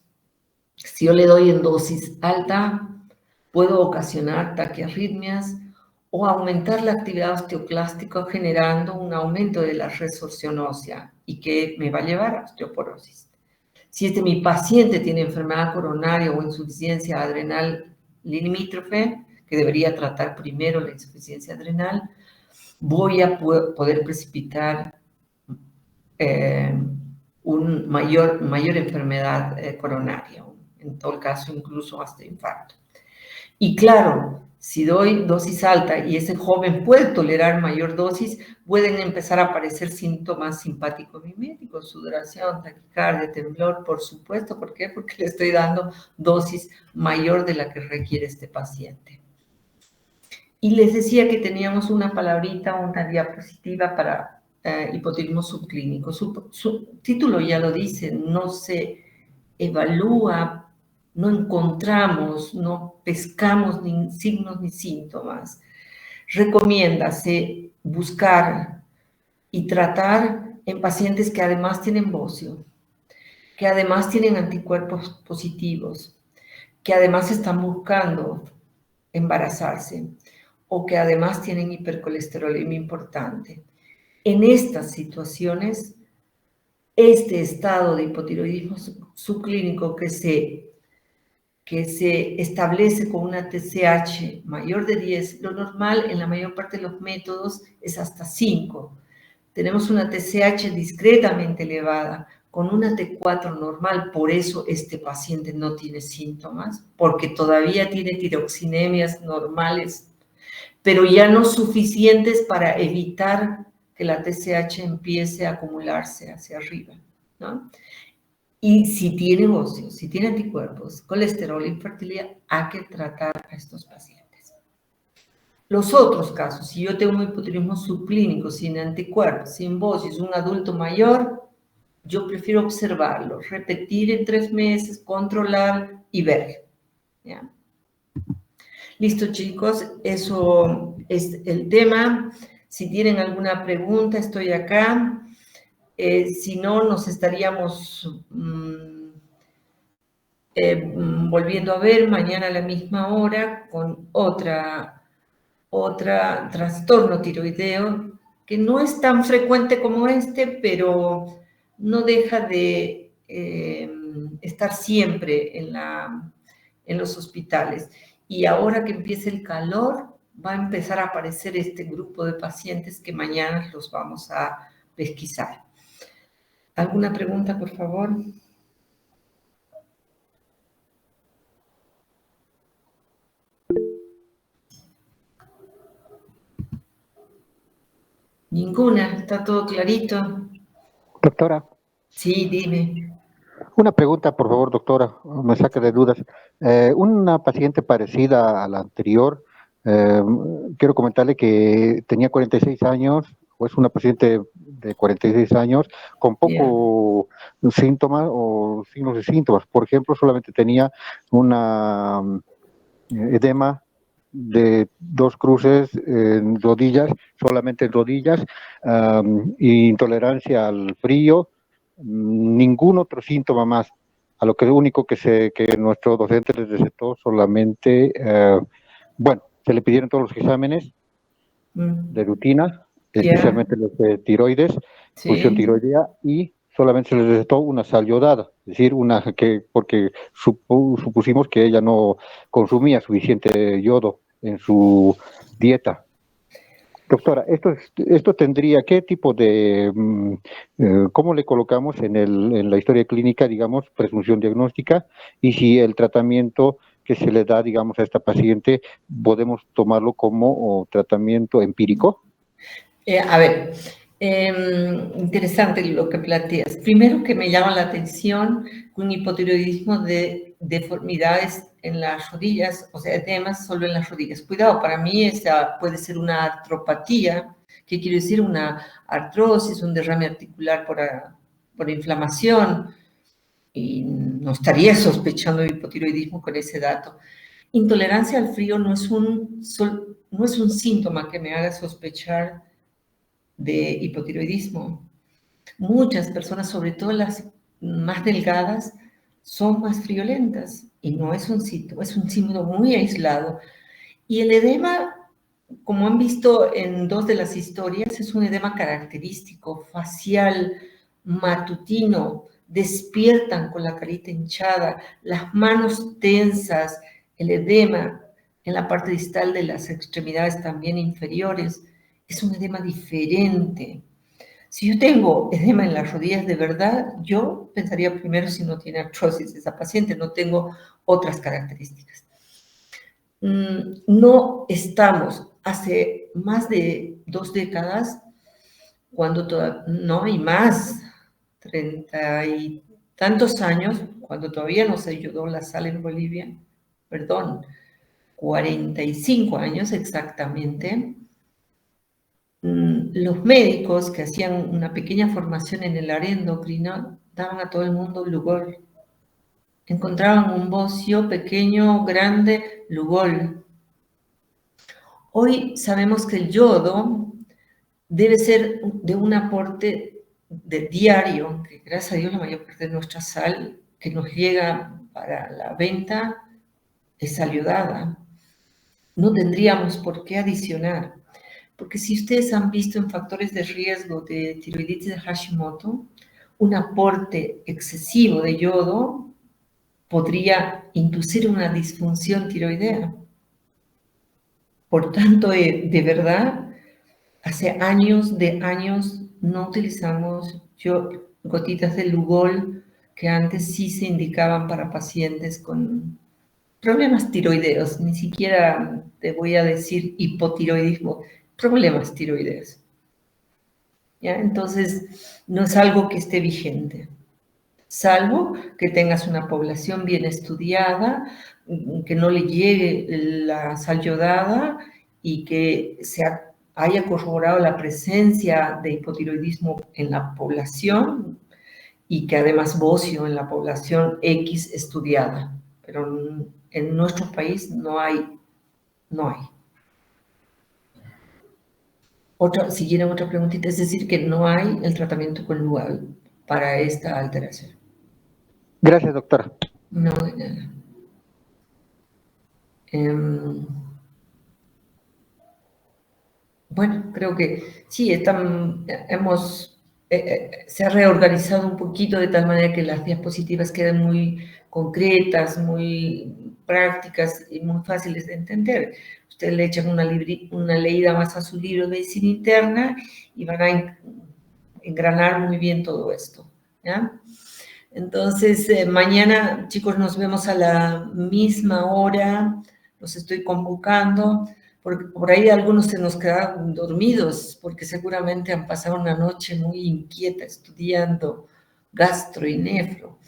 Si yo le doy en dosis alta, puedo ocasionar taquiarritmias o aumentar la actividad osteoclástica generando un aumento de la resorción ósea y que me va a llevar a osteoporosis. Si mi paciente tiene enfermedad coronaria o insuficiencia adrenal limítrofe, que debería tratar primero la insuficiencia adrenal, voy a poder precipitar una mayor enfermedad coronaria, en todo caso incluso hasta infarto. Y claro, si doy dosis alta y ese joven puede tolerar mayor dosis, pueden empezar a aparecer síntomas simpático-miméticos, sudoración, taquicardia, temblor, por supuesto. ¿Por qué? Porque le estoy dando dosis mayor de la que requiere este paciente. Y les decía que teníamos una palabrita, una diapositiva para hipotiroidismo subclínico. Su título ya lo dice, no se evalúa, no encontramos, no pescamos ni signos ni síntomas. Recomiéndase buscar y tratar en pacientes que además tienen bocio, que además tienen anticuerpos positivos, que además están buscando embarazarse o que además tienen hipercolesterolemia importante. En estas situaciones, este estado de hipotiroidismo subclínico que se establece con una TSH mayor de 10, lo normal en la mayor parte de los métodos es hasta 5. Tenemos una TSH discretamente elevada con una T4 normal, por eso este paciente no tiene síntomas, porque todavía tiene tiroxinemias normales, pero ya no suficientes para evitar que la TSH empiece a acumularse hacia arriba, ¿no? Y si tiene óseos, si tiene anticuerpos, colesterol, infertilidad, hay que tratar a estos pacientes. Los otros casos, si yo tengo un hipotiroidismo subclínico, sin anticuerpos, sin voces, un adulto mayor, yo prefiero observarlo, repetir en 3 meses, controlar y ver. ¿Ya? Listo, chicos, eso es el tema. Si tienen alguna pregunta, estoy acá. Si no, nos estaríamos volviendo a ver mañana a la misma hora con otra trastorno tiroideo que no es tan frecuente como este, pero no deja de estar siempre en los hospitales. Y ahora que empiece el calor, va a empezar a aparecer este grupo de pacientes que mañana los vamos a pesquisar. ¿Alguna pregunta, por favor? Ninguna, está todo clarito. Doctora. Sí, dime. Una pregunta, por favor, doctora, me saca de dudas. Una paciente parecida a la anterior, quiero comentarle que tenía 46 años, o es una paciente de 46 años, con poco síntomas o signos de síntomas. Por ejemplo, solamente tenía una edema de 2 cruces en rodillas, solamente en rodillas, intolerancia al frío, ningún otro síntoma más. A lo que lo único que nuestro docente les recetó solamente, se le pidieron todos los exámenes de rutina, especialmente los de tiroides, función tiroidea, y solamente se les recetó una sal yodada, es decir, porque supusimos que ella no consumía suficiente yodo en su dieta. Doctora, esto tendría, ¿qué tipo de, cómo le colocamos en la historia clínica, digamos, presunción diagnóstica, y si el tratamiento que se le da, digamos, a esta paciente, podemos tomarlo como tratamiento empírico? A ver, interesante lo que planteas. Primero que me llama la atención un hipotiroidismo de deformidades en las rodillas, o sea, edemas solo en las rodillas. Cuidado, para mí esa puede ser una artropatía, que quiere decir una artrosis, un derrame articular por inflamación, y no estaría sospechando de hipotiroidismo con ese dato. Intolerancia al frío no es un síntoma que me haga sospechar de hipotiroidismo. Muchas personas, sobre todo las más delgadas, son más friolentas y no es un síntoma, es un síntoma muy aislado. Y el edema, como han visto en 2 de las historias, es un edema característico, facial, matutino, despiertan con la carita hinchada, las manos tensas, el edema en la parte distal de las extremidades también inferiores. Es un edema diferente. Si yo tengo edema en las rodillas de verdad, yo pensaría primero si no tiene artrosis esa paciente, no tengo otras características. No estamos hace más de 2 décadas, no, y más, 30 y tantos años, cuando todavía no se ayudó la sal en Bolivia, 45 años exactamente, los médicos que hacían una pequeña formación en el área endocrina daban a todo el mundo Lugol. Encontraban un bocio pequeño, grande, Lugol. Hoy sabemos que el yodo debe ser de un aporte diario, que gracias a Dios la mayor parte de nuestra sal que nos llega para la venta es sal yodada. No tendríamos por qué adicionar. Porque si ustedes han visto en factores de riesgo de tiroiditis de Hashimoto, un aporte excesivo de yodo podría inducir una disfunción tiroidea. Por tanto, de verdad, hace años no utilizamos gotitas de Lugol que antes sí se indicaban para pacientes con problemas tiroideos, ni siquiera te voy a decir hipotiroidismo, problemas tiroideos. ¿Ya? Entonces, no es algo que esté vigente, salvo que tengas una población bien estudiada, que no le llegue la sal yodada y que haya corroborado la presencia de hipotiroidismo en la población y que además bocio en la población X estudiada. Pero en nuestro país no hay. Si quieren otra preguntita, es decir, que no hay el tratamiento con Lugol para esta alteración. Gracias, doctora. No, de nada. Bueno, creo que sí, se ha reorganizado un poquito de tal manera que las diapositivas quedan muy concretas, muy prácticas y muy fáciles de entender. Ustedes le echan una leída más a su libro de medicina interna y van a engranar muy bien todo esto, ¿ya? Entonces, mañana, chicos, nos vemos a la misma hora, los estoy convocando, porque por ahí algunos se nos quedaron dormidos, porque seguramente han pasado una noche muy inquieta estudiando gastro y nefro.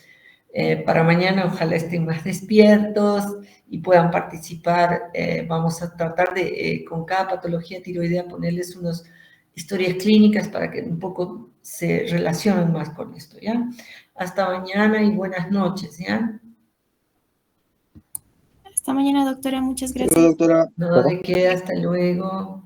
Para mañana ojalá estén más despiertos y puedan participar. Vamos a tratar de, con cada patología tiroidea, ponerles unas historias clínicas para que un poco se relacionen más con esto, ¿ya? Hasta mañana y buenas noches, ¿ya? Hasta mañana, doctora. Muchas gracias. Doctora. No, de qué, hasta luego.